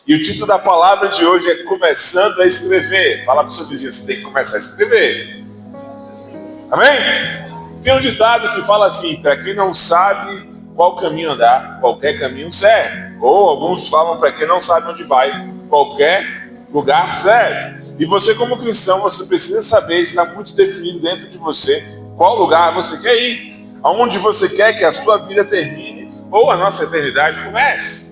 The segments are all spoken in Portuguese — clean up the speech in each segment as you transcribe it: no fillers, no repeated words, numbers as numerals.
E o título da palavra de hoje é Começando a Escrever. Fala para o seu vizinho, você tem que começar a escrever. Amém? Tem um ditado que fala assim, para quem não sabe qual caminho andar, qualquer caminho serve. Ou alguns falam, para quem não sabe onde vai, qualquer lugar serve. E você, como cristão, você precisa saber, está muito definido dentro de você, qual lugar você quer ir, aonde você quer que a sua vida termine, ou a nossa eternidade comece.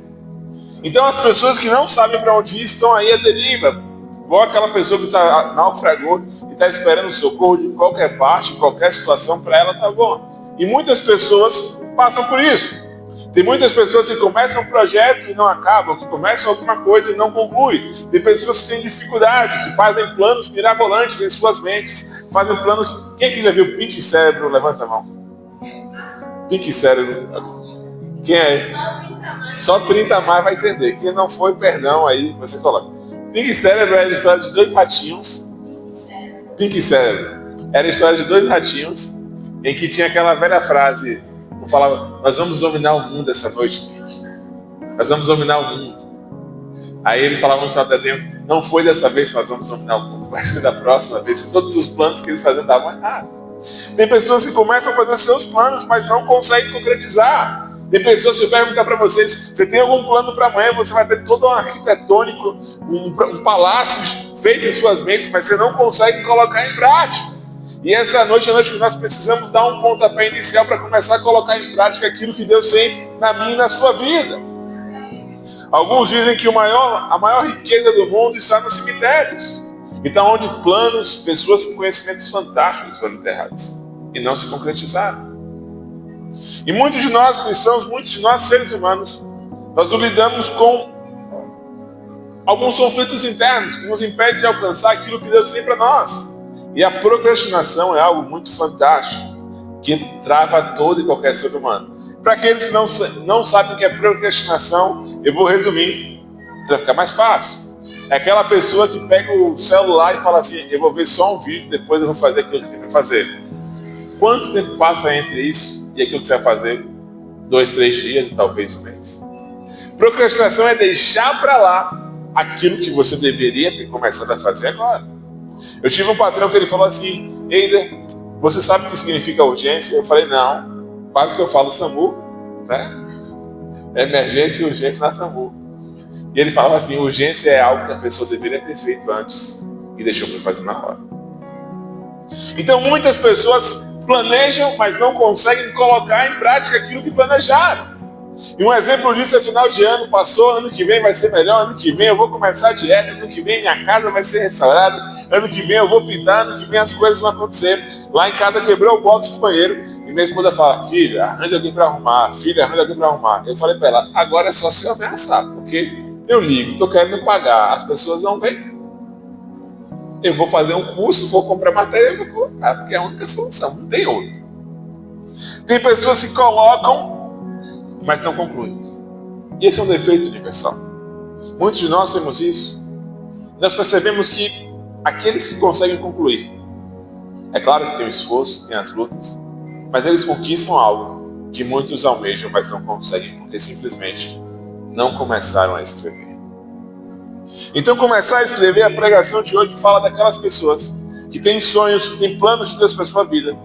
Então as pessoas que não sabem para onde ir estão aí à deriva, igual aquela pessoa que naufragou e está esperando socorro de qualquer parte, em qualquer situação, para ela tá bom. E muitas pessoas passam por isso. Tem muitas pessoas que começam um projeto e não acabam, que começam alguma coisa e não concluem. Tem pessoas que têm dificuldade, que fazem planos mirabolantes em suas mentes, fazem planos... Quem aqui já viu Pink Cérebro? Levanta a mão. Pink Cérebro. Quem é? Só 30 a mais vai entender. Quem não foi, perdão, aí você coloca. Pink Cérebro era a história de dois ratinhos. Pink Cérebro era a história de dois ratinhos em que tinha aquela velha frase, falava, nós vamos dominar o mundo essa noite, Pink. Nós vamos dominar o mundo. Aí ele falava no final do desenho, não foi dessa vez que nós vamos dominar o mundo, vai ser da próxima vez, que todos os planos que eles faziam davam errado. Tem pessoas que começam a fazer seus planos, mas não conseguem concretizar. Tem pessoas que perguntam para vocês, você tem algum plano para amanhã? Você vai ter todo um arquitetônico, um palácio feito em suas mentes, mas você não consegue colocar em prática. E essa noite é a noite que nós precisamos dar um pontapé inicial para começar a colocar em prática aquilo que Deus tem na minha e na sua vida. Alguns dizem que a maior riqueza do mundo está nos cemitérios. Então, onde planos, pessoas com conhecimentos fantásticos foram enterrados e não se concretizaram. E muitos de nós cristãos, muitos de nós seres humanos, nós lidamos com alguns conflitos internos que nos impedem de alcançar aquilo que Deus tem para nós. E a procrastinação é algo muito fantástico, que trava todo e qualquer ser humano. Para aqueles que não sabem o que é procrastinação, eu vou resumir, para ficar mais fácil. É aquela pessoa que pega o celular e fala assim, eu vou ver só um vídeo, depois eu vou fazer aquilo que tem para fazer. Quanto tempo passa entre isso e aquilo que você vai fazer? 2, 3 dias e talvez um mês. Procrastinação é deixar para lá aquilo que você deveria ter começado a fazer agora. Eu tive um patrão que ele falou assim, Eider, você sabe o que significa urgência? Eu falei, não, quase que eu falo SAMU, né? Emergência e urgência na SAMU. E ele falava assim, urgência é algo que a pessoa deveria ter feito antes e deixou para fazer na hora. Então muitas pessoas planejam, mas não conseguem colocar em prática aquilo que planejaram. E um exemplo disso é final de ano, passou, ano que vem vai ser melhor, ano que vem eu vou começar a dieta, ano que vem minha casa vai ser restaurada, ano que vem eu vou pintar, ano que vem as coisas vão acontecer. Lá em casa quebrou o box do banheiro e minha esposa fala, filha, arranja alguém para arrumar, filha, arranja alguém para arrumar. Eu falei para ela, agora é só se eu ameaçar, porque eu ligo, estou querendo pagar, as pessoas não vêm. Eu vou fazer um curso, vou comprar matéria, eu vou colocar, porque é a única solução, não tem outra. Tem pessoas que colocam, mas não concluem. E esse é um defeito universal. Muitos de nós temos isso. Nós percebemos que aqueles que conseguem concluir, é claro que tem o esforço, tem as lutas, mas eles conquistam algo que muitos almejam, mas não conseguem, porque simplesmente não começaram a escrever. Então começar a escrever, a pregação de hoje fala daquelas pessoas que têm sonhos, que têm planos de Deus para a sua vida,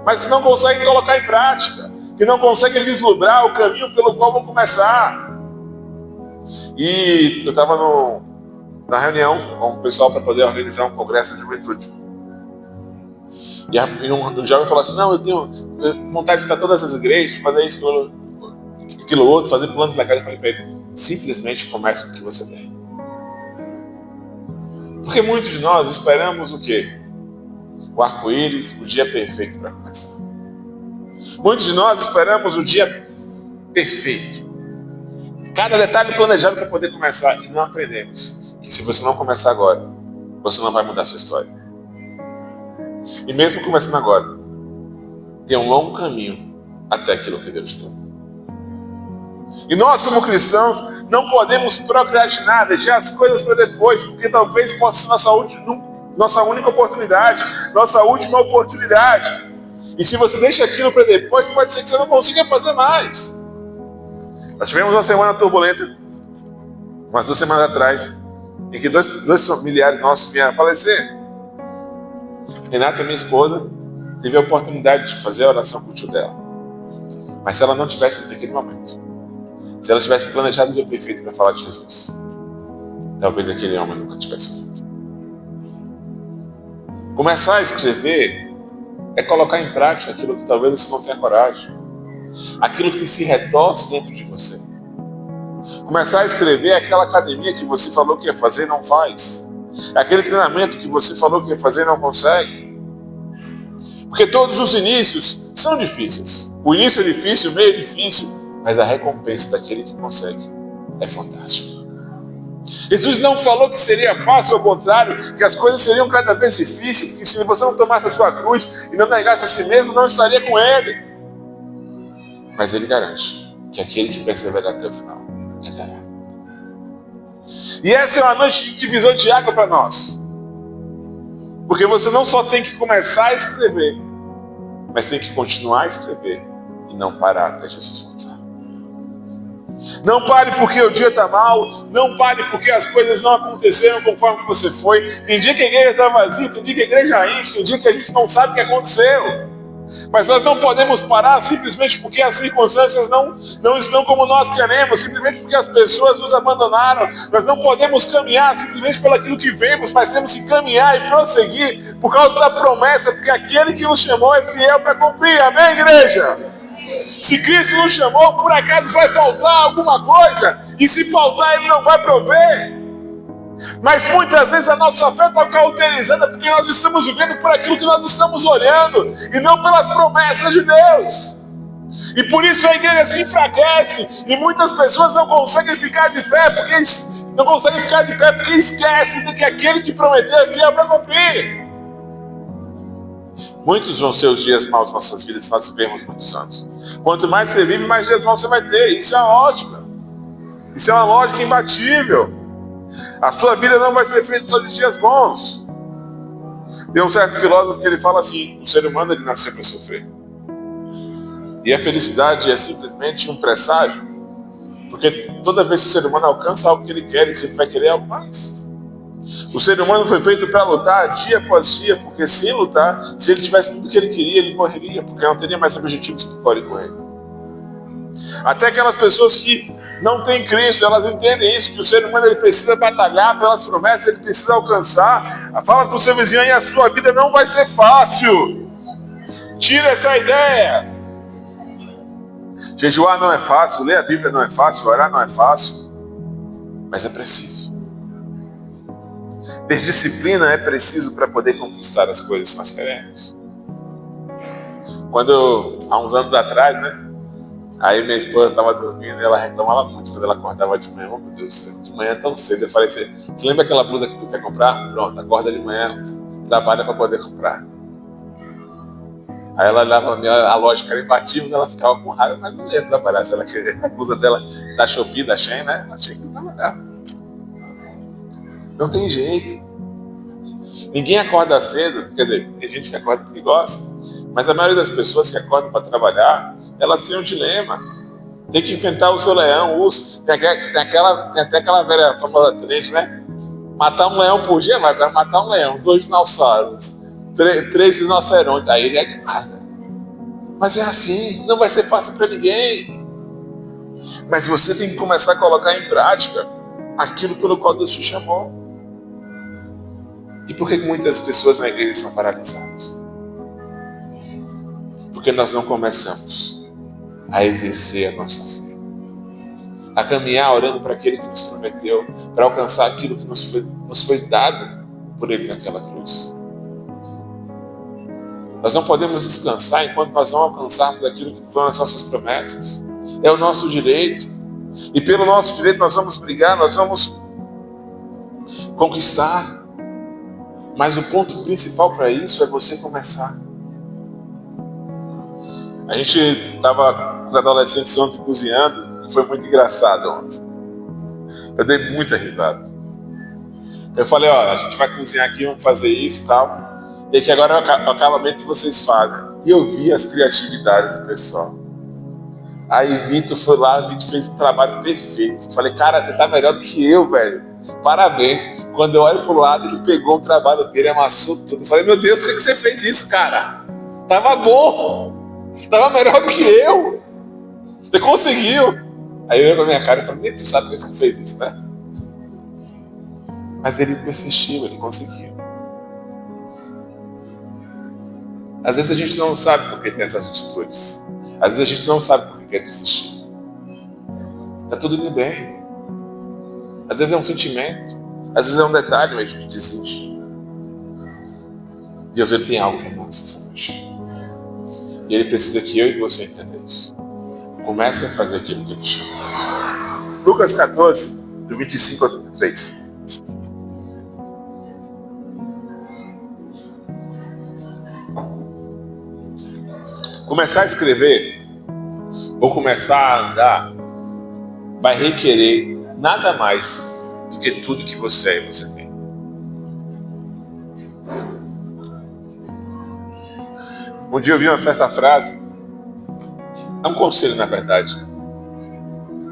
mas que não conseguem colocar em prática, que não conseguem vislumbrar o caminho pelo qual vão começar. E eu estava na reunião com o pessoal para poder organizar um congresso de juventude. E um jovem falou assim, não, eu tenho vontade de estar em todas as igrejas, fazer isso, aquilo outro, fazer planos legais. Eu falei para ele, simplesmente comece com o que você tem. Porque muitos de nós esperamos o quê? O arco-íris, o dia perfeito para começar. Muitos de nós esperamos o dia perfeito. Cada detalhe planejado para poder começar. E não aprendemos que se você não começar agora, você não vai mudar a sua história. E mesmo começando agora, tem um longo caminho até aquilo que Deus tem. E nós, como cristãos, não podemos procrastinar, deixar as coisas para depois, porque talvez possa ser nossa única oportunidade, nossa última oportunidade. E se você deixa aquilo para depois, pode ser que você não consiga fazer mais. Nós tivemos uma semana turbulenta, Umas 2 semanas atrás, em que dois familiares nossos vieram a falecer. Renata, minha esposa, teve a oportunidade de fazer a oração com o tio dela. Mas se ela não tivesse naquele momento, se ela tivesse planejado o dia perfeito para falar de Jesus, talvez aquele homem nunca tivesse feito. Começar a escrever é colocar em prática aquilo que talvez você não tenha coragem, aquilo que se retorce dentro de você. Começar a escrever é aquela academia que você falou que ia fazer e não faz, é aquele treinamento que você falou que ia fazer e não consegue. Porque todos os inícios são difíceis. O início é difícil, o meio é difícil, mas a recompensa daquele que consegue é fantástica. Jesus não falou que seria fácil, ao contrário, que as coisas seriam cada vez difíceis, porque se você não tomasse a sua cruz e não negasse a si mesmo, não estaria com Ele. Mas Ele garante que aquele que perseverar até o final, entrará. E essa é uma noite de divisor de água para nós. Porque você não só tem que começar a escrever, mas tem que continuar a escrever e não parar até Jesus voltar. Não pare porque o dia está mal, não pare porque as coisas não aconteceram conforme você foi. Tem dia que a igreja está vazia, tem dia que a igreja enche, tem dia que a gente não sabe o que aconteceu. Mas nós não podemos parar simplesmente porque as circunstâncias não estão como nós queremos, simplesmente porque as pessoas nos abandonaram. Nós não podemos caminhar simplesmente pelo aquilo que vemos, mas temos que caminhar e prosseguir por causa da promessa, porque aquele que nos chamou é fiel para cumprir. Amém, igreja? Se Cristo nos chamou, por acaso vai faltar alguma coisa? E se faltar, Ele não vai prover. Mas muitas vezes a nossa fé está cauterizada porque nós estamos vivendo por aquilo que nós estamos olhando e não pelas promessas de Deus. E por isso a igreja se enfraquece e muitas pessoas não conseguem ficar de pé porque esquecem de que aquele que prometeu é fiel para cumprir. Muitos vão ser os dias maus nas nossas vidas se nós vivemos muitos anos. Quanto mais você vive, mais dias maus você vai ter. Isso é uma lógica. Isso é uma lógica imbatível. A sua vida não vai ser feita só de dias bons. Tem um certo filósofo que ele fala assim: o ser humano ele nasceu para sofrer. E a felicidade é simplesmente um presságio. Porque toda vez que o ser humano alcança algo que ele quer, ele sempre vai querer algo mais. O ser humano foi feito para lutar dia após dia, porque sem lutar, se ele tivesse tudo que ele queria, ele morreria, porque não teria mais objetivos que podem correr. Até aquelas pessoas que não têm Cristo, elas entendem isso, que o ser humano ele precisa batalhar pelas promessas, ele precisa alcançar. Fala com o seu vizinho aí, a sua vida não vai ser fácil. Tira essa ideia. Jejuar não é fácil, ler a Bíblia não é fácil, orar não é fácil, mas é preciso. Ter disciplina é preciso para poder conquistar as coisas que nós queremos. Há uns anos atrás, aí minha esposa estava dormindo e ela reclamava muito quando ela acordava de manhã. Oh, meu Deus, de manhã é tão cedo. Eu falei assim: você lembra aquela blusa que tu quer comprar? Pronto, acorda de manhã, trabalha para poder comprar. Aí ela olhava a lógica era imbatível, ela ficava com raiva, mas não ia trabalhar se ela queria a blusa dela da Shopee, da Shein, ela tinha que trabalhar. Não tem jeito. Ninguém acorda cedo, quer dizer, tem gente que acorda porque gosta, mas a maioria das pessoas que acordam para trabalhar, elas têm um dilema. Tem que enfrentar o seu leão, o urso. Tem até aquela velha famosa trend, Matar um leão por dia, vai matar um leão, 2 dinossauros, 3 rinocerontes. Aí ele é demais. Mas é assim, não vai ser fácil para ninguém. Mas você tem que começar a colocar em prática aquilo pelo qual Deus te chamou. E por que muitas pessoas na igreja são paralisadas? Porque nós não começamos a exercer a nossa fé, a caminhar orando para aquele que nos prometeu, para alcançar aquilo que nos foi dado por Ele naquela cruz. Nós não podemos descansar enquanto nós não alcançarmos aquilo que foram as nossas promessas. É o nosso direito. E pelo nosso direito nós vamos brigar, nós vamos conquistar. Mas o ponto principal para isso é você começar. A gente estava com os adolescentes ontem cozinhando e foi muito engraçado ontem. Eu dei muita risada. Eu falei, a gente vai cozinhar aqui, vamos fazer isso e tal. E que agora é o acabamento que vocês fazem. E eu vi as criatividades do pessoal. Aí Vitor foi lá, Vitor fez um trabalho perfeito. Falei, cara, você tá melhor do que eu, velho. Parabéns. Quando eu olho pro lado, ele pegou o trabalho dele, amassou tudo. Falei, meu Deus, por que você fez isso, cara? Tava bom. Tava melhor do que eu. Você conseguiu. Aí ele olhou pra minha cara e falou, nem tu sabe por que você fez isso, né? Mas ele persistiu, ele conseguiu. Às vezes a gente não sabe por que tem essas atitudes. Às vezes a gente não sabe por que quer desistir. Tá tudo indo bem. Às vezes é um sentimento. Às vezes é um detalhe, mas a gente desiste. Deus, ele tem algo para nós essa noite. E ele precisa que eu e você entendam isso. Comece a fazer aquilo que ele chama. Lucas 14, do 25 ao 33. Começar a escrever ou começar a andar vai requerer nada mais do que tudo que você é e você tem. Um dia eu vi uma certa frase, é um conselho na verdade,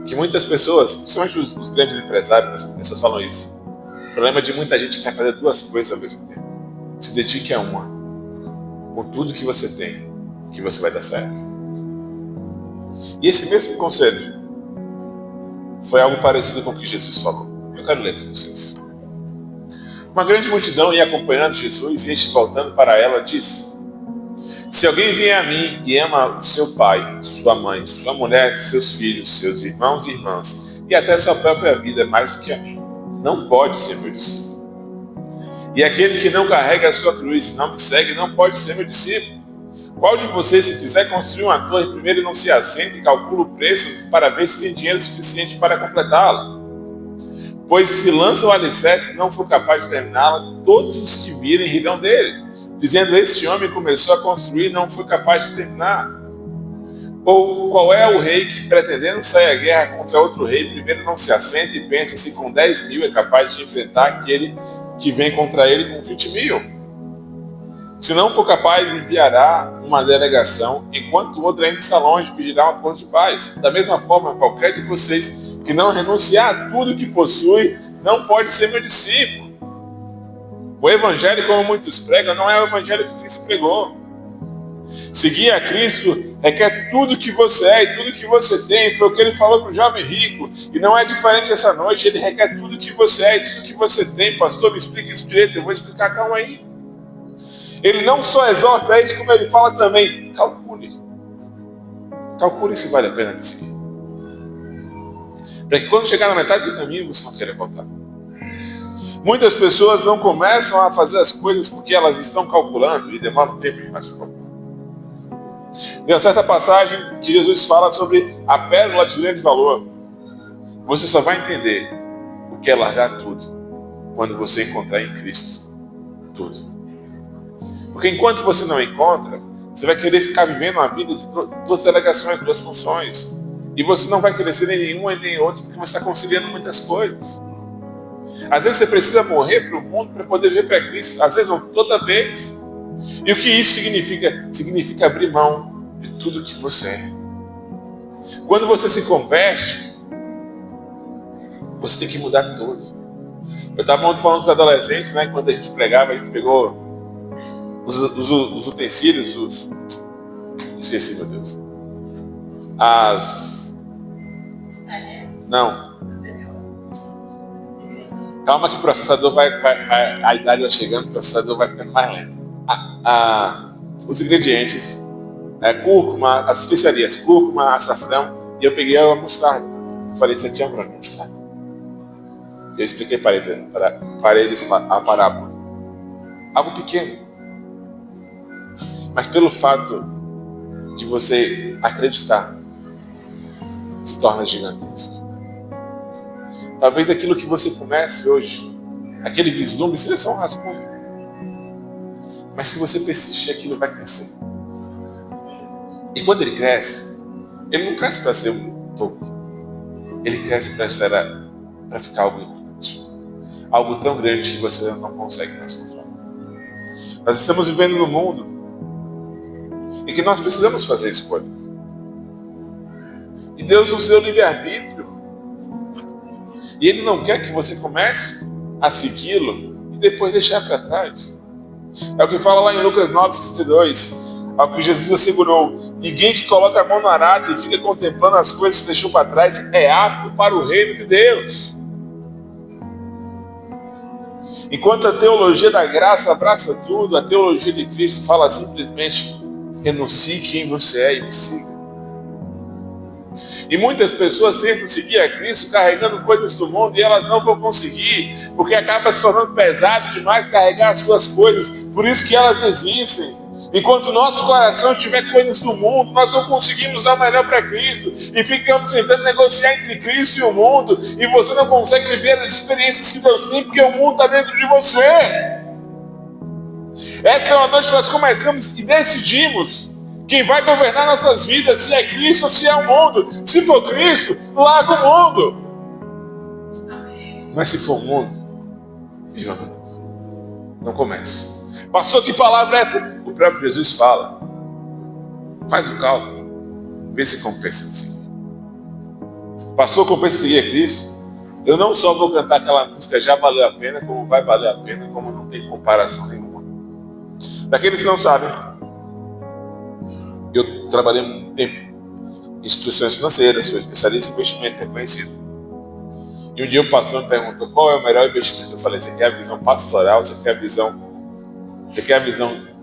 que muitas pessoas, principalmente os grandes empresários, as pessoas falam isso. O problema de muita gente quer fazer duas coisas ao mesmo tempo. Se dedique a uma, com tudo que você tem, que você vai dar certo. E esse mesmo conselho foi algo parecido com o que Jesus falou. Eu quero ler para vocês. Uma grande multidão ia acompanhando Jesus e este, voltando para ela, disse: se alguém vier a mim e ama o seu pai, sua mãe, sua mulher, seus filhos, seus irmãos e irmãs, e até sua própria vida mais do que a mim, não pode ser meu discípulo. E aquele que não carrega a sua cruz e não me segue, não pode ser meu discípulo. Qual de vocês, se quiser construir uma torre, primeiro não se assenta e calcula o preço para ver se tem dinheiro suficiente para completá-la? Pois se lança o alicerce e não for capaz de terminá-la, todos os que virem rirão dele, dizendo: este homem começou a construir e não foi capaz de terminar. Ou qual é o rei que, pretendendo sair à guerra contra outro rei, primeiro não se assenta e pensa se com 10 mil é capaz de enfrentar aquele que vem contra ele com 20 mil? Se não for capaz, enviará uma delegação, enquanto o outro ainda está longe, pedirá um acordo de paz. Da mesma forma, qualquer de vocês que não renunciar a tudo que possui, não pode ser meu discípulo. O evangelho, como muitos pregam, não é o evangelho que Cristo pregou. Seguir a Cristo requer tudo que você é e tudo que você tem. Foi o que ele falou para o jovem rico. E não é diferente essa noite. Ele requer tudo que você é e tudo que você tem. Pastor, me explica isso direito. Eu vou explicar, calma aí. Ele não só exorta isso, como ele fala também: calcule. Calcule se vale a pena me seguir. Para que quando chegar na metade do caminho, você não queira voltar. Muitas pessoas não começam a fazer as coisas porque elas estão calculando e demoram tempo demais para calcular. Tem uma certa passagem que Jesus fala sobre a pérola de grande valor. Você só vai entender o que é largar tudo quando você encontrar em Cristo tudo. Porque enquanto você não encontra, você vai querer ficar vivendo uma vida de duas delegações, duas funções. E você não vai crescer em nenhuma e nem outra, porque você está conciliando muitas coisas. Às vezes você precisa morrer para o mundo para poder ver para Cristo. Às vezes não, toda vez. E o que isso significa? Significa abrir mão de tudo que você é. Quando você se converte, você tem que mudar tudo. Eu estava ontem falando com os adolescentes, né? Quando a gente pregava, a gente pegou os utensílios, esqueci, meu Deus. Não. Calma que o processador a idade vai chegando, o processador vai ficando mais lento. Os ingredientes, cúrcuma, as especiarias, cúrcuma, açafrão, e eu peguei a mostarda. Eu falei: isso aqui é uma mostarda. Eu expliquei para eles a parábola. Algo pequeno. Mas pelo fato de você acreditar, se torna gigantesco. Talvez aquilo que você comece hoje, aquele vislumbre, seja só um rascunho. Mas se você persistir, aquilo vai crescer. E quando ele cresce, ele não cresce para ser um topo. Ele cresce para ficar algo importante. Algo tão grande que você não consegue mais controlar. Nós estamos vivendo num mundo em que nós precisamos fazer escolhas. E Deus nos deu livre-arbítrio. E Ele não quer que você comece a segui-lo e depois deixar para trás. É o que fala lá em Lucas 9:62. É o que Jesus assegurou: ninguém que coloca a mão no arado e fica contemplando as coisas que deixou para trás é apto para o reino de Deus. Enquanto a teologia da graça abraça tudo, a teologia de Cristo fala simplesmente: renuncie quem você é e me siga. E muitas pessoas tentam seguir a Cristo carregando coisas do mundo e elas não vão conseguir, porque acaba se tornando pesado demais carregar as suas coisas, por isso que elas desistem. Enquanto o nosso coração tiver coisas do mundo, nós não conseguimos dar o melhor para Cristo e ficamos tentando negociar entre Cristo e o mundo, e você não consegue viver as experiências que Deus tem, porque o mundo está dentro de você. Essa é uma noite que nós começamos e decidimos quem vai governar nossas vidas, se é Cristo ou se é o mundo. Se for Cristo, larga o mundo. Mas se for o mundo, viva o mundo. Não comece. Pastor, que palavra é essa? O próprio Jesus fala. Faz o cálculo. Vê se compensa seguir. Pastor, compensa seguir a Cristo? Eu não só vou cantar aquela música Já Valeu a Pena, como vai valer a pena, como não tem comparação nenhuma. Daqueles que não sabem, eu trabalhei muito tempo em instituições financeiras, sou especialista em investimento reconhecido. E um dia o pastor me perguntou qual é o melhor investimento. Eu falei: você quer a visão pastoral, você quer a visão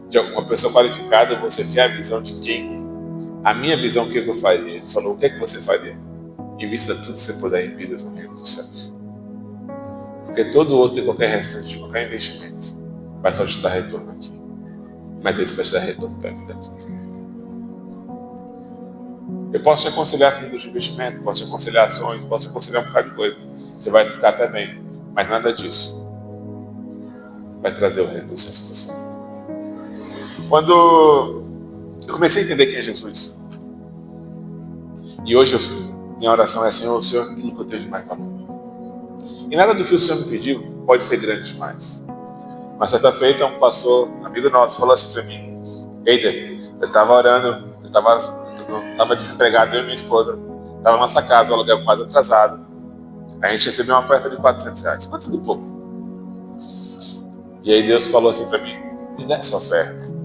de uma pessoa qualificada, ou você quer a visão de quem? A minha visão, o que eu faria? Ele falou: o que é que você faria? Invista tudo que você puder em vidas no reino dos céus. Porque todo outro e qualquer restante, qualquer investimento, vai só te dar retorno aqui. Mas esse vai te dar retorno para a vida toda. Eu posso te aconselhar fundos de investimento, posso te aconselhar ações, posso te aconselhar um bocado de coisa. Você vai ficar até bem. Mas nada disso vai trazer o reino dos céus para sua vida. Quando eu comecei a entender quem é Jesus, e hoje minha oração é: Senhor, o Senhor é aquilo que eu tenho de mais valor. E nada do que o Senhor me pediu pode ser grande demais. Mas certa feita, um pastor, amigo nosso, falou assim para mim: Eider, eu estava orando, eu estava desempregado, eu e minha esposa, estava na nossa casa, o aluguel quase atrasado. A gente recebeu uma oferta de R$400, 400 e pouco. E aí Deus falou assim para mim: me dá essa oferta.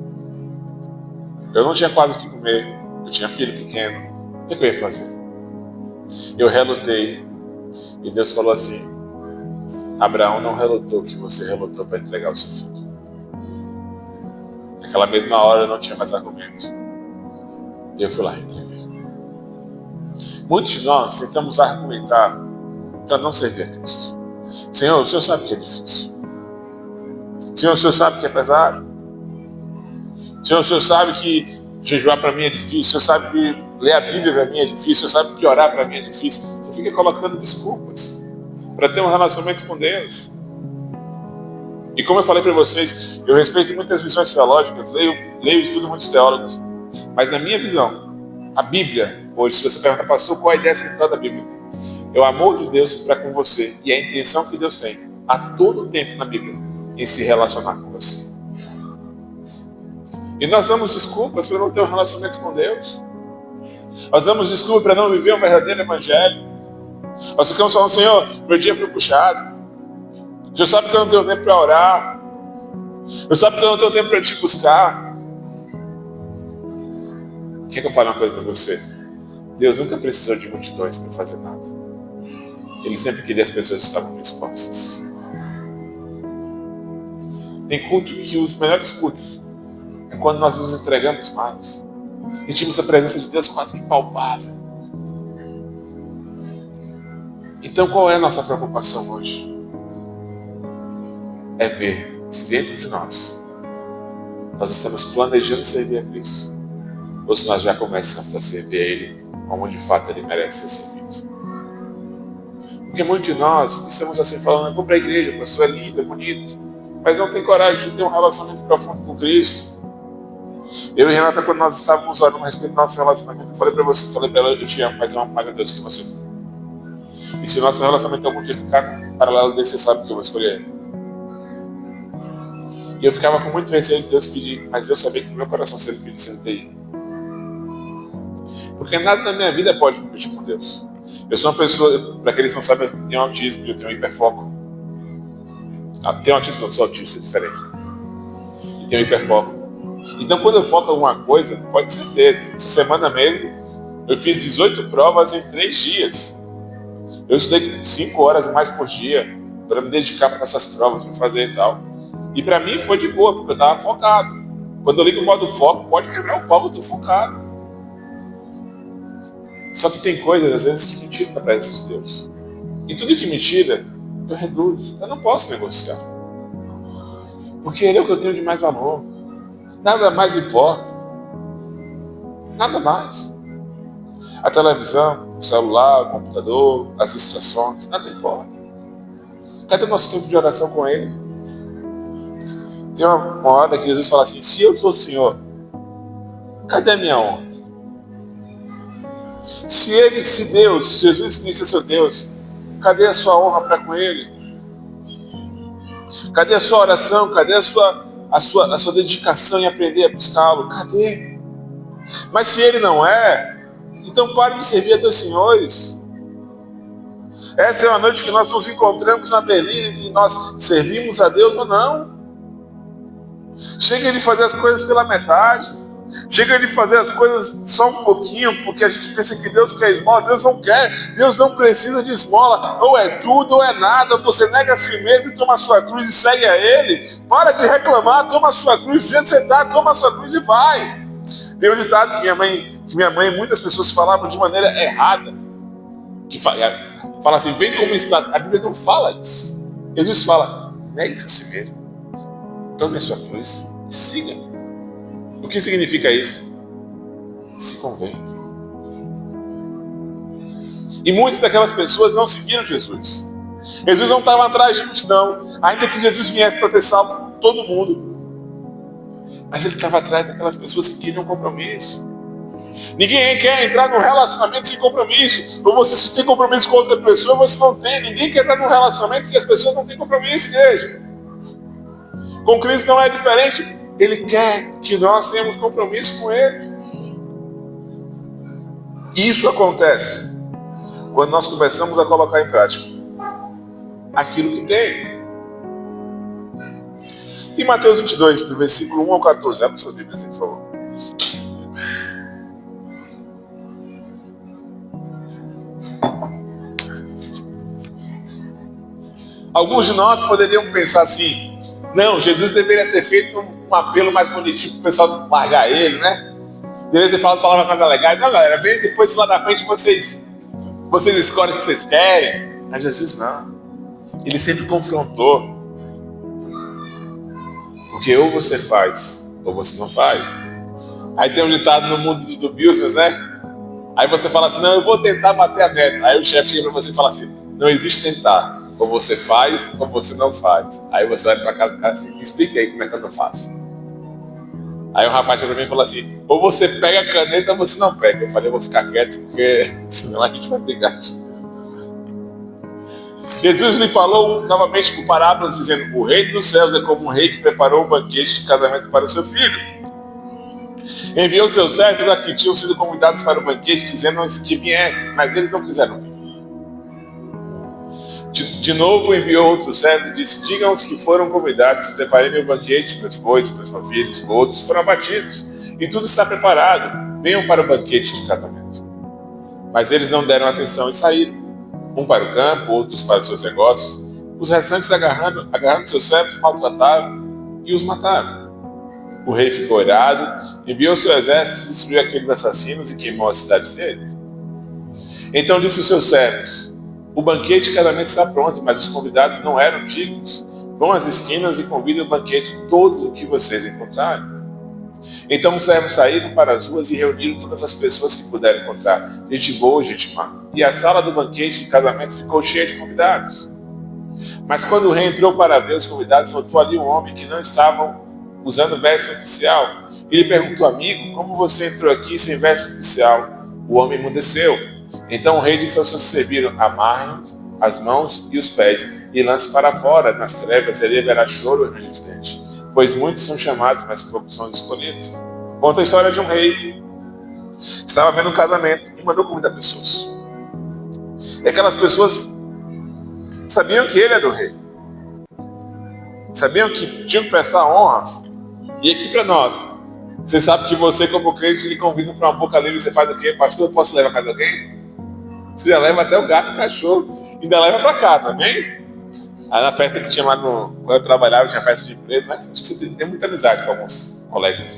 Eu não tinha quase o que comer, eu tinha filho pequeno, o que eu ia fazer? Eu relutei, e Deus falou assim: Abraão não relutou que você relutou para entregar o seu filho. Naquela mesma hora eu não tinha mais argumento. E eu fui lá e entreguei. Muitos de nós tentamos argumentar para não servir a Cristo. Senhor, o Senhor sabe que é difícil. Senhor, o Senhor sabe que é pesado. Senhor, o Senhor sabe que jejuar para mim é difícil. O Senhor sabe que ler a Bíblia para mim é difícil. O Senhor sabe que orar para mim é difícil. Você fica colocando desculpas para ter um relacionamento com Deus. E como eu falei para vocês, eu respeito muitas visões teológicas, leio e estudo muitos teólogos. Mas na minha visão, a Bíblia, hoje, se você perguntar, pastor, qual a ideia central da Bíblia? É o amor de Deus para com você e a intenção que Deus tem a todo tempo na Bíblia em se relacionar com você. E nós damos desculpas para não ter um relacionamento com Deus. Nós damos desculpas para não viver um verdadeiro evangelho. Nós ficamos falando: Senhor, meu dia foi puxado. O Senhor sabe que eu não tenho tempo para orar. O Senhor sabe que eu não tenho tempo para te buscar. Quer que eu fale uma coisa para você? Deus nunca precisou de multidões para fazer nada. Ele sempre queria as pessoas que estavam dispostas. Tem culto que os melhores cultos é quando nós nos entregamos mais. Sentimos a presença de Deus quase impalpável. Então qual é a nossa preocupação hoje? É ver se dentro de nós estamos planejando servir a Cristo, ou se nós já começamos a servir a Ele como de fato Ele merece ser servido. Porque muitos de nós estamos assim falando: eu vou para a igreja, o pastor é lindo, é bonito, mas não tem coragem de ter um relacionamento profundo com Cristo. Eu e Renata, quando nós estávamos orando a respeito do nosso relacionamento, eu falei para ela: eu te amo, mas eu amo mais a Deus que você. E se o nosso relacionamento algum dia ficar paralelo desse, você sabe que eu vou escolher Ele. E eu ficava com muito receio de Deus pedir, mas eu sabia que no meu coração, se Ele pedisse, Ele teria. Porque nada na minha vida pode competir com Deus. Eu sou uma pessoa, para aqueles que não sabem, eu tenho autismo e eu tenho hiperfoco. Tenho autismo, não sou autista, é diferente. E tenho hiperfoco. Então, quando eu foco em alguma coisa, pode ter certeza. Essa semana mesmo, eu fiz 18 provas em 3 dias. Eu estudei 5 horas mais por dia para me dedicar para essas provas, para fazer e tal. E para mim foi de boa, porque eu estava focado. Quando eu ligo o modo foco, pode quebrar o pau, eu estou focado. Só que tem coisas, às vezes, que me tiram da presença de Deus. E tudo que me tira, eu reduzo. Eu não posso negociar. Porque Ele é o que eu tenho de mais valor. Nada mais importa. Nada mais. A televisão, o celular, o computador, as distrações, nada importa. Cadê o nosso tempo de oração com Ele? Tem uma hora que Jesus fala assim, se eu sou o Senhor, cadê a minha honra? Se Deus, se Jesus Cristo é seu Deus, cadê a sua honra para com Ele? Cadê a sua oração? Cadê a sua dedicação em aprender a buscá-lo? Cadê? Mas se Ele não é, então pare de servir a Deus senhores. Essa é uma noite que nós nos encontramos na Berlim e nós servimos a Deus ou não. Chega de fazer as coisas pela metade. Chega de fazer as coisas só um pouquinho, porque a gente pensa que Deus quer esmola. Deus não quer. Deus não precisa de esmola. Ou é tudo ou é nada. Você nega a si mesmo e toma a sua cruz e segue a Ele. Para de reclamar, toma a sua cruz. Do jeito que você está, toma a sua cruz e vai. Tem um ditado que minha mãe e muitas pessoas falavam de maneira errada. Que fala assim, vem como está. A Bíblia não fala isso. Jesus fala, negue-se a si mesmo. Tome a sua cruz e siga. O que significa isso? Se converte. E muitas daquelas pessoas não seguiram Jesus. Jesus não estava atrás de multidão, ainda que Jesus viesse para ter salvo todo mundo. Mas Ele estava atrás daquelas pessoas que queriam compromisso. Ninguém quer entrar num relacionamento sem compromisso. Ou você tem compromisso com outra pessoa, ou você não tem. Ninguém quer entrar num relacionamento que as pessoas não têm compromisso, igreja. Com Cristo não é diferente. Ele quer que nós tenhamos compromisso com Ele. Isso acontece quando nós começamos a colocar em prática aquilo que tem. Em Mateus 22, do versículo 1 ao 14, abre suas Bíblias aí, por favor. Alguns de nós poderiam pensar assim, não, Jesus deveria ter feito um apelo mais bonitinho para o pessoal não largar Ele, né? Deveria ter falado palavras mais legais. Não, galera, vem depois lá da frente vocês escolhem o que vocês querem. Mas Jesus não. Ele sempre confrontou. Porque ou você faz, ou você não faz. Aí tem um ditado no mundo do business, né? Aí você fala assim, não, eu vou tentar bater a meta. Aí o chefe chega para você e fala assim, não existe tentar. Ou você faz, ou você não faz. Aí você vai para casa do cara assim, me explica aí como é que eu não faço. Aí o rapaz chega para mim e fala assim, ou você pega a caneta ou você não pega. Eu falei, eu vou ficar quieto, porque senão a gente vai brigar. Jesus lhe falou novamente por parábolas, dizendo, o reino dos céus é como um rei que preparou um banquete de casamento para o seu filho. Enviou seus servos a que tinham sido convidados para o banquete, dizendo-nos que viessem, mas eles não quiseram vir. De novo enviou outros servos e disse, digam aos que foram convidados, preparei meu banquete, meus bois, meus filhos, outros foram abatidos, e tudo está preparado, venham para o banquete de casamento. Mas eles não deram atenção e saíram, um para o campo, outros para os seus negócios. Os restantes agarrando seus servos, maltrataram e os mataram. O rei ficou irado, enviou seu exército, destruiu aqueles assassinos e queimou as cidades deles. Então disse aos seus servos, o banquete de casamento está pronto, mas os convidados não eram dignos. Vão às esquinas e convidem ao banquete todos os que vocês encontrarem. Então os servos saíram para as ruas e reuniram todas as pessoas que puderam encontrar, gente boa e gente má. E a sala do banquete de casamento ficou cheia de convidados. Mas quando o rei entrou para ver os convidados, notou ali um homem que não estava usando verso oficial. Ele perguntou, amigo, como você entrou aqui sem verso oficial? O homem emudeceu. Então o rei disse aos seus que serviram, amarrem as mãos e os pés e lance para fora, nas trevas, ali haverá choro e ranger de dente. Pois muitos são chamados, mas poucos são escolhidos. Conta a história de um rei Estava vendo um casamento e mandou convidar pessoas. E aquelas pessoas sabiam que ele era o rei. Sabiam que tinham que prestar honras. E aqui para nós, você sabe que você como crente lhe convida para uma boca livre, você faz o quê? Pastor, eu posso levar mais alguém? Você já leva até o gato e o cachorro. Ainda leva para casa, amém? Aí na festa que tinha lá quando eu trabalhava, tinha festa de empresa, né? Você tem muita amizade com alguns colegas.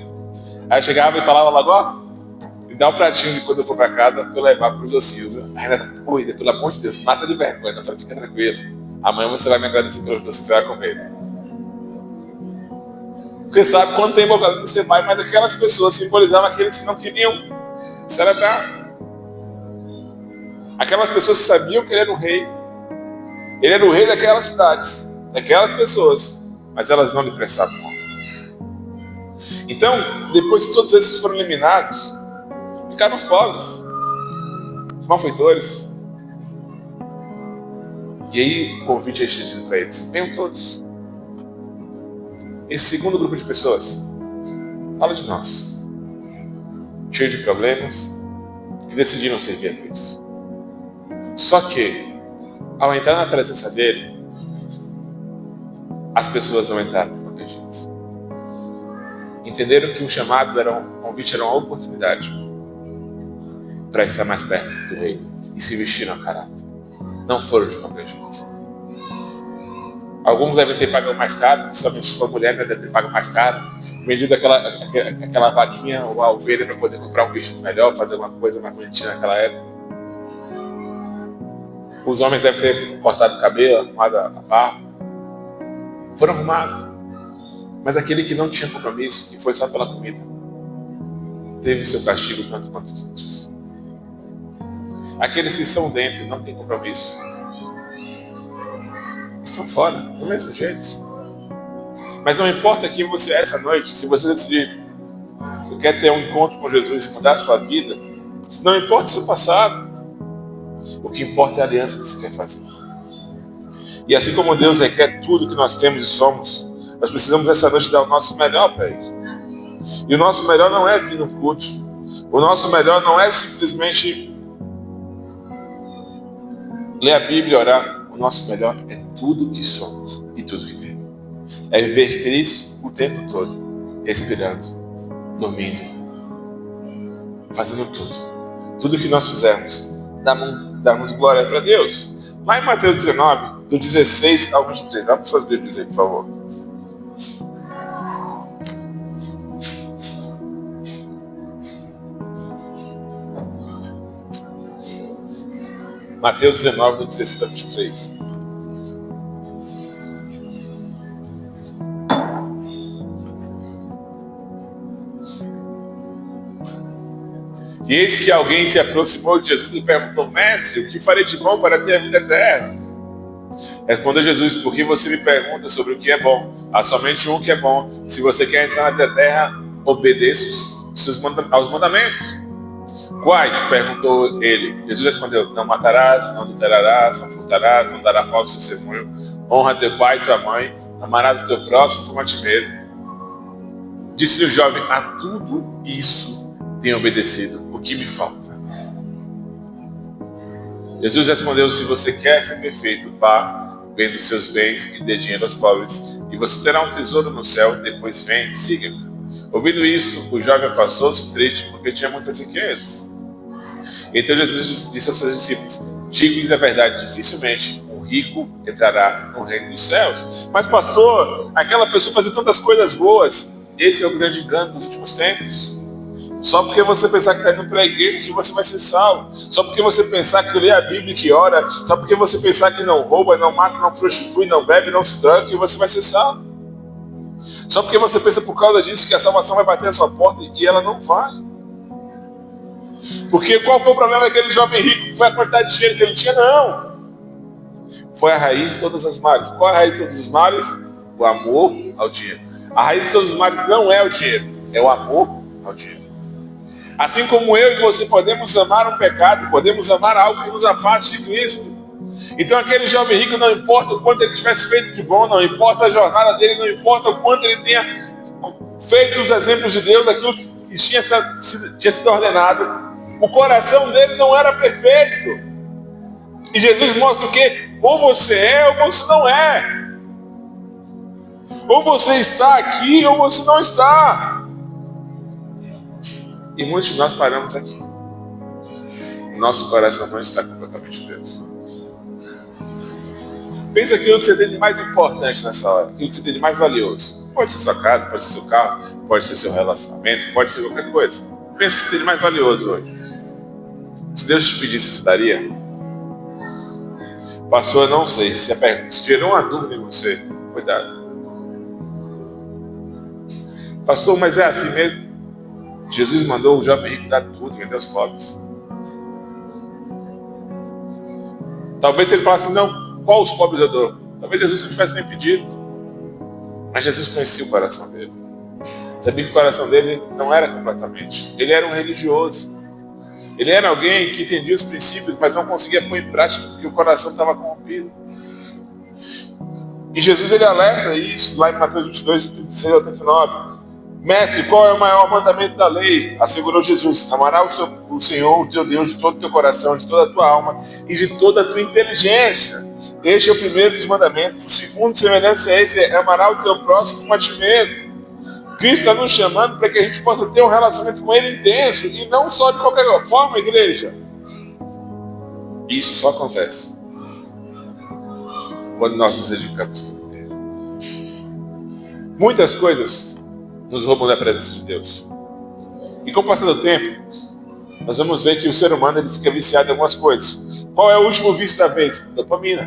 Aí eu chegava e falava logo, ó, me dá um pratinho de quando eu for para casa para eu levar para os ossinhos. Aí ela, cuida, pelo amor de Deus, mata de vergonha. Eu falei, fica tranquilo. Amanhã você vai me agradecer pelos doces que você vai comer. Porque sabe, quando tem boca livre você vai, mas aquelas pessoas simbolizavam aqueles que não queriam celebrar. Aquelas pessoas que sabiam que ele era o rei. Ele era o rei daquelas cidades, daquelas pessoas, mas elas não lhe prestavam conta. Então, depois que todos esses foram eliminados, ficaram os pobres, os malfeitores. E aí o convite é estendido para eles. Venham todos. Esse segundo grupo de pessoas fala de nós, cheio de problemas, que decidiram servir a Cristo. Só que, ao entrar na presença dele, as pessoas não entraram de qualquer jeito. Entenderam que o chamado era um convite, era uma oportunidade para estar mais perto do rei e se vestiram a caráter. Não foram de qualquer jeito. Alguns devem ter pago mais caro, principalmente se for mulher, deve ter pago mais caro, vendido aquela vaquinha ou a ovelha para poder comprar um vestido melhor, fazer uma coisa mais bonitinha naquela época. Os homens devem ter cortado o cabelo, arrumado a barba. Foram arrumados. Mas aquele que não tinha compromisso, que foi só pela comida, teve seu castigo tanto quanto os outros. Aqueles que estão dentro e não têm compromisso, estão fora, do mesmo jeito. Mas não importa quem você é essa noite, se você decidir que quer ter um encontro com Jesus e mudar a sua vida, não importa o seu passado, o que importa é a aliança que você quer fazer. E assim como Deus requer tudo que nós temos e somos, nós precisamos essa noite dar o nosso melhor para Ele. E o nosso melhor não é vir no culto. O nosso melhor não é simplesmente ler a Bíblia e orar. O nosso melhor é tudo que somos e tudo que temos. É viver Cristo o tempo todo, respirando, dormindo, fazendo tudo. Tudo que nós fizermos, damos glória para Deus. Lá em Mateus 19, do 16 ao 23. Abra suas Bíblias aí, por favor. Mateus 19, do 16 ao 23. E eis que alguém se aproximou de Jesus e perguntou: Mestre, o que farei de bom para ter a vida eterna? Respondeu Jesus: por que você me pergunta sobre o que é bom? Há somente um que é bom. Se você quer entrar na vida eterna, obedeça aos mandamentos. Quais? Perguntou ele. Jesus respondeu: não matarás, não adulterarás, não furtarás, não darás falso testemunho, honra teu pai e tua mãe, amarás o teu próximo como a ti mesmo. Disse-lhe o jovem: a tudo isso tenho obedecido, o que me falta? Jesus respondeu: se você quer ser perfeito, vá, venda os seus bens e dê dinheiro aos pobres, e você terá um tesouro no céu. Depois vem, siga-me. Ouvindo isso, o jovem afastou-se triste, porque tinha muitas riquezas. Então Jesus disse aos seus discípulos: digo-lhes a verdade, dificilmente um rico entrará no reino dos céus. Mas pastor, aquela pessoa fazia tantas coisas boas. Esse é o grande engano dos últimos tempos. Só porque você pensar que está indo para a igreja que você vai ser salvo. Só porque você pensar que lê a Bíblia e que ora. Só porque você pensar que não rouba, não mata, não prostitui, não bebe, não se droga, que você vai ser salvo. Só porque você pensa por causa disso que a salvação vai bater a sua porta, e ela não vai. Porque qual foi o problema daquele jovem rico? Foi a quantidade de dinheiro que ele tinha? Não. Foi a raiz de todas as males. Qual é a raiz de todos os males? O amor ao dinheiro. A raiz de todos os males não é o dinheiro, é o amor ao dinheiro. Assim como eu e você podemos amar um pecado, podemos amar algo que nos afaste de Cristo. Então aquele jovem rico, não importa o quanto ele tivesse feito de bom, não importa a jornada dele, não importa o quanto ele tenha feito os exemplos de Deus, aquilo que tinha sido ordenado, o coração dele não era perfeito. E Jesus mostra o quê? Ou você é ou você não é. Ou você está aqui ou você não está. E muitos de nós paramos aqui. Nosso coração não está completamente Deus. Pensa aquilo que você tem de mais importante nessa hora, aquilo que você tem de mais valioso. Pode ser sua casa, pode ser seu carro, pode ser seu relacionamento, pode ser qualquer coisa. Pensa o que você tem de mais valioso hoje. Se Deus te pedisse, você daria? Pastor, eu não sei. Se gerou uma dúvida em você, cuidado. Pastor, mas é assim mesmo? Jesus mandou o jovem rico dar tudo, vender aos pobres. Talvez se ele falasse, não, qual os pobres eu dou? Talvez Jesus não tivesse nem pedido. Mas Jesus conhecia o coração dele. Sabia que o coração dele não era completamente. Ele era um religioso. Ele era alguém que entendia os princípios, mas não conseguia pôr em prática porque o coração estava corrompido. E Jesus ele alerta isso lá em Mateus 22, 36 ao 39. Mestre, qual é o maior mandamento da lei? Assegurou Jesus. Amarás o Senhor, o teu Deus, de todo o teu coração, de toda a tua alma e de toda a tua inteligência. Este é o primeiro dos mandamentos. O segundo, semelhante a esse, é amar o teu próximo como a ti mesmo. Cristo está nos chamando para que a gente possa ter um relacionamento com Ele intenso e não só de qualquer forma, igreja. Isso só acontece quando nós nos dedicamos por inteiro. Muitas coisas nos roubam da presença de Deus. E com o passar do tempo, nós vamos ver que o ser humano ele fica viciado em algumas coisas. Qual é o último vício da vez? Dopamina.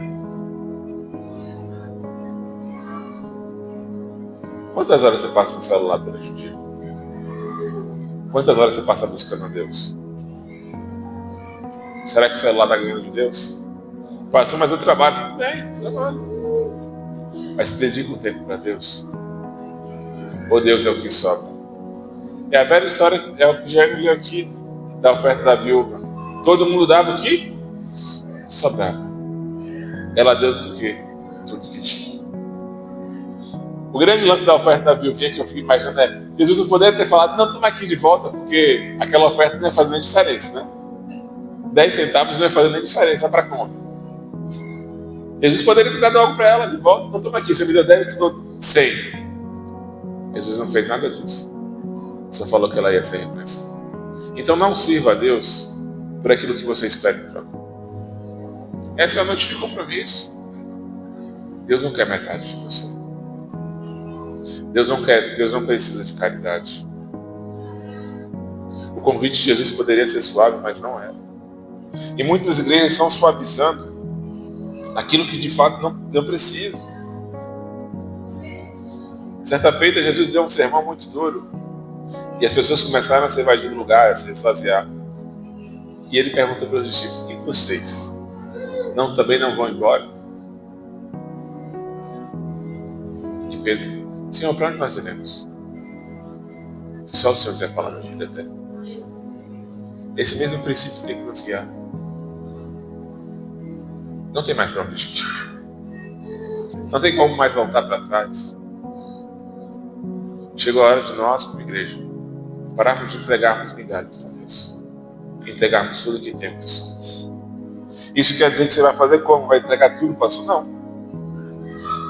Quantas horas você passa no celular durante o dia? Quantas horas você passa buscando a Deus? Será que o celular está ganhando de Deus? Passou, mas eu trabalho. Tudo bem, trabalho. Mas se dedica um tempo para Deus. Ou Deus é o que sobra. É a velha história, é o que já leu aqui, da oferta da viúva. Todo mundo dava o que? Sobrava. Ela deu do quê? Tudo que tinha. O grande lance da oferta da viúvinha que eu fico imaginando é Jesus não poderia ter falado, não, toma aqui de volta, porque aquela oferta não ia fazer nem diferença, né? 10 centavos não ia fazer nem diferença para a conta. Jesus poderia ter dado algo para ela de volta, não, toma aqui, você me deu 10 e ficou 100. Jesus não fez nada disso. Só falou que ela ia ser repreensada. Então não sirva a Deus por aquilo que você espera em troca. Essa é a noite de compromisso. Deus não quer metade de você. Deus não precisa de caridade. O convite de Jesus poderia ser suave, mas não era. E muitas igrejas estão suavizando aquilo que de fato não precisa. Certa feita, Jesus deu um sermão muito duro. E as pessoas começaram a se evadir do lugar, a se esvaziar. E ele perguntou para os discípulos, e vocês? Também não vão embora? E Pedro, Senhor, para onde nós iremos? Só o Senhor tem a palavra de vida eterna. Esse mesmo princípio tem que nos guiar. Não tem mais para onde a gente ir. Não tem como mais voltar para trás. Chegou a hora de nós, como igreja, pararmos de entregarmos migalhas a Deus. E entregarmos tudo o que temos e somos. Isso quer dizer que você vai fazer como? Vai entregar tudo, pastor? Não.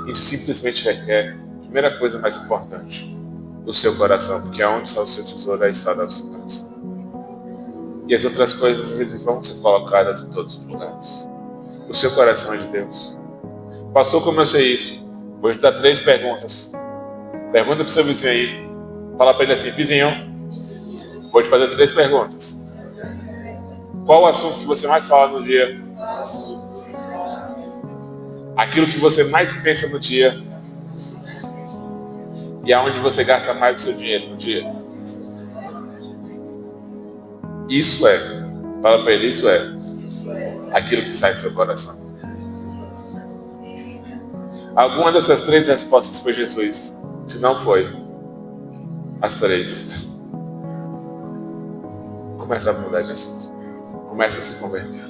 Isso simplesmente requer, primeira coisa mais importante, o seu coração, porque aonde está o seu tesouro, aí está o seu coração. E as outras coisas eles vão ser colocadas em todos os lugares. O seu coração é de Deus. Pastor, como eu sei isso? Vou te dar 3 perguntas. Pergunta para o seu vizinho aí. Fala para ele assim, vizinho, vou te fazer 3 perguntas. Qual o assunto que você mais fala no dia? Aquilo que você mais pensa no dia. E aonde você gasta mais o seu dinheiro no dia? Isso é, fala para ele, isso é aquilo que sai do seu coração. Alguma dessas 3 respostas foi Jesus. Se não foi, as 3. Começa a mudar de assunto. Começa a se converter.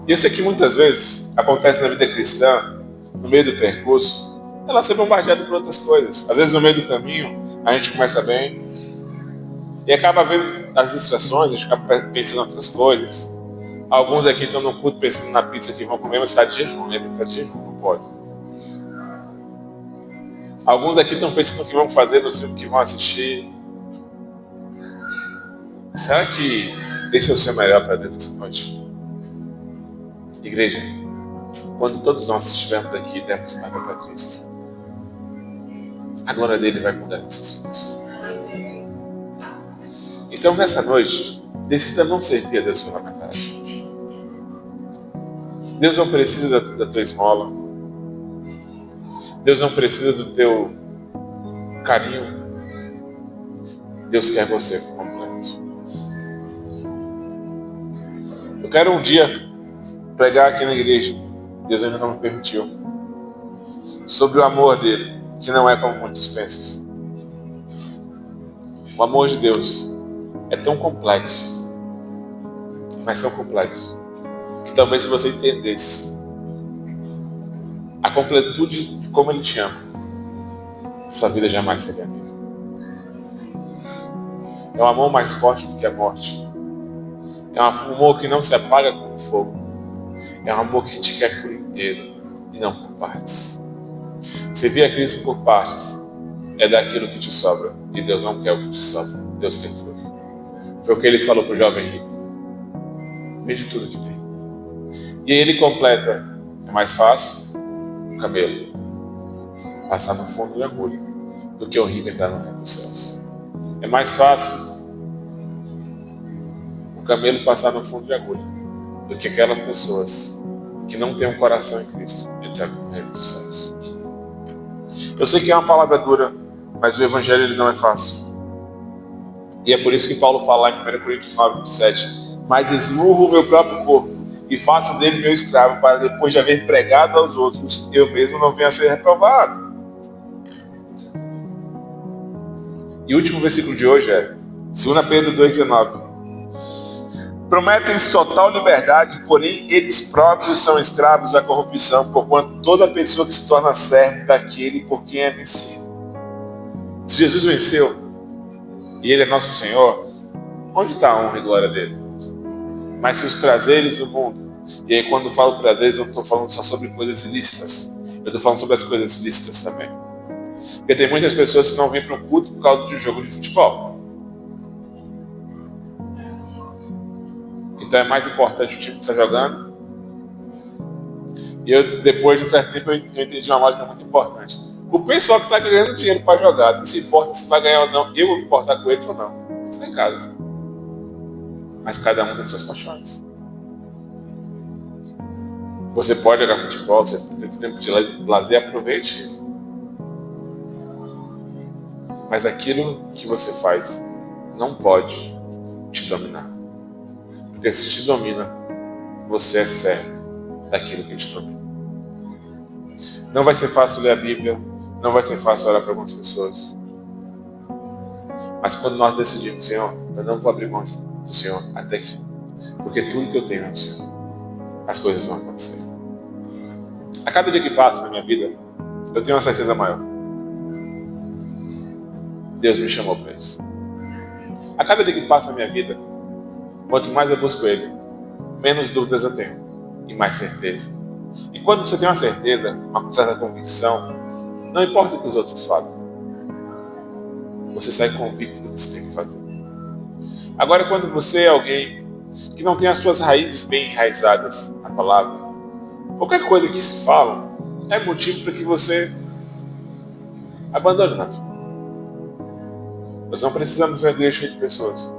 E eu sei que muitas vezes acontece na vida cristã, no meio do percurso, ela ser bombardeada por outras coisas. Às vezes no meio do caminho, a gente começa bem e acaba vendo as distrações, a gente acaba pensando em outras coisas. Alguns aqui estão no culto pensando na pizza que vão comer, mas está de jejum, lembra? Está de jejum, não pode. Alguns aqui estão pensando no que vão fazer no filme que vão assistir. Será que esse é o seu melhor para Deus essa noite? Igreja, quando todos nós estivermos aqui e dermos marca para Cristo, a glória dele vai mudar nossas vidas. Então nessa noite, decida não servir a Deus pela metade. Deus não precisa da tua esmola. Deus não precisa do teu carinho. Deus quer você completo. Eu quero um dia pregar aqui na igreja, Deus ainda não me permitiu, sobre o amor dele, que não é como muitos pensam. O amor de Deus é tão complexo, mas tão complexo, que talvez se você entendesse a completude de como ele te ama, sua vida jamais seria a mesma. É um amor mais forte do que a morte. É um amor que não se apaga com o fogo. É um amor que te quer por inteiro e não por partes. Servir a Cristo por partes é daquilo que te sobra. E Deus não quer o que te sobra. Deus quer tudo. Foi o que ele falou para o jovem rico. Vende tudo que tem. E aí ele completa. É mais fácil o camelo passar no fundo da agulha do que o rico entrar no reino dos céus. É mais fácil o camelo passar no fundo de agulha do que aquelas pessoas que não têm um coração em Cristo entrar no reino dos céus. Eu sei que é uma palavra dura, mas o evangelho ele não é fácil. E é por isso que Paulo fala em 1 Coríntios 9, 27, mas esmurro o meu próprio corpo e faço dele meu escravo, para depois de haver pregado aos outros, eu mesmo não venha a ser reprovado. E o último versículo de hoje é 2 Pedro 2,19. Prometem-se total liberdade, porém eles próprios são escravos da corrupção, porquanto toda pessoa que se torna servo daquele por quem é vencido. Se Jesus venceu, e ele é nosso Senhor, onde está a honra e glória dele? Mas se os prazeres do mundo, e aí quando eu falo prazeres, eu não estou falando só sobre coisas ilícitas, eu estou falando sobre as coisas lícitas também. Porque tem muitas pessoas que não vêm para o culto por causa de um jogo de futebol. Então é mais importante o time que está jogando. E eu, depois de um certo tempo, eu entendi uma lógica muito importante. O pessoal que está ganhando dinheiro para jogar, não se importa se vai ganhar ou não, eu vou me importar com eles ou não. Vou ficar em casa. Mas cada um tem suas paixões. Você pode jogar futebol, você tem tempo de lazer, aproveite. Mas aquilo que você faz não pode te dominar. Porque se te domina, você é servo daquilo que te domina. Não vai ser fácil ler a Bíblia, não vai ser fácil orar para algumas pessoas. Mas quando nós decidimos, Senhor, eu não vou abrir mão do Senhor até aqui. Porque tudo que eu tenho é do Senhor. As coisas vão acontecer. A cada dia que passa na minha vida, eu tenho uma certeza maior. Deus me chamou para isso. A cada dia que passa na minha vida, quanto mais eu busco Ele, menos dúvidas eu tenho e mais certeza. E quando você tem uma certeza, uma certa convicção, não importa o que os outros falam, você sai convicto do que você tem que fazer. Agora, quando você é alguém que não tem as suas raízes bem enraizadas na palavra, qualquer coisa que se fala é motivo para que você abandone na vida. Nós não precisamos ver a igreja cheia de pessoas,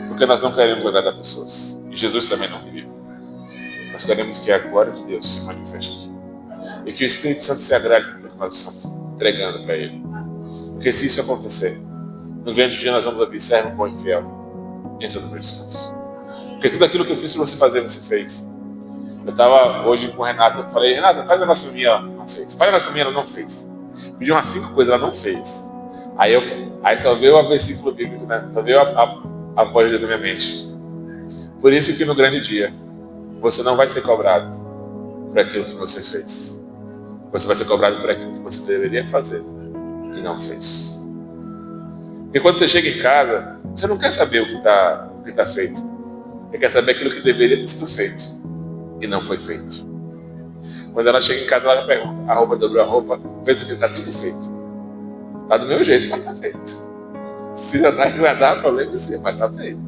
porque nós não queremos agradar pessoas. E Jesus também não queria. Nós queremos que a glória de Deus se manifeste aqui. E que o Espírito Santo se agrade com o que nós estamos entregando para Ele. Porque se isso acontecer, no grande dia nós vamos ouvir: servo bom e fiel, entra no meu descanso. Porque tudo aquilo que eu fiz para você fazer, você fez. Eu estava hoje com o Renato, eu falei: Renata, faz negócio para mim, ela não fez. Faz negócio para mim, ela não fez. Pedi umas 5 coisas, ela não fez. Aí só veio o versículo bíblico, né? Só veio a voz de Deus na minha mente. Por isso que no grande dia, você não vai ser cobrado por aquilo que você fez. Você vai ser cobrado por aquilo que você deveria fazer e não fez. Porque quando você chega em casa, você não quer saber o que está feito. Você quer saber aquilo que deveria ter sido feito e não foi feito. Quando ela chega em casa, ela pergunta: a roupa dobrou a roupa? Pensa que está tudo feito. Está do meu jeito, mas está feito. Se não vai dar problema, sim, mas está feito.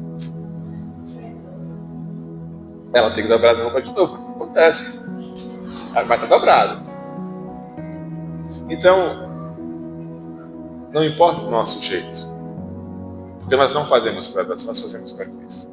Ela tem que dobrar as roupas de novo. Acontece. Mas está dobrado. Então, não importa o nosso jeito. Porque nós não fazemos para Deus, nós fazemos para Cristo.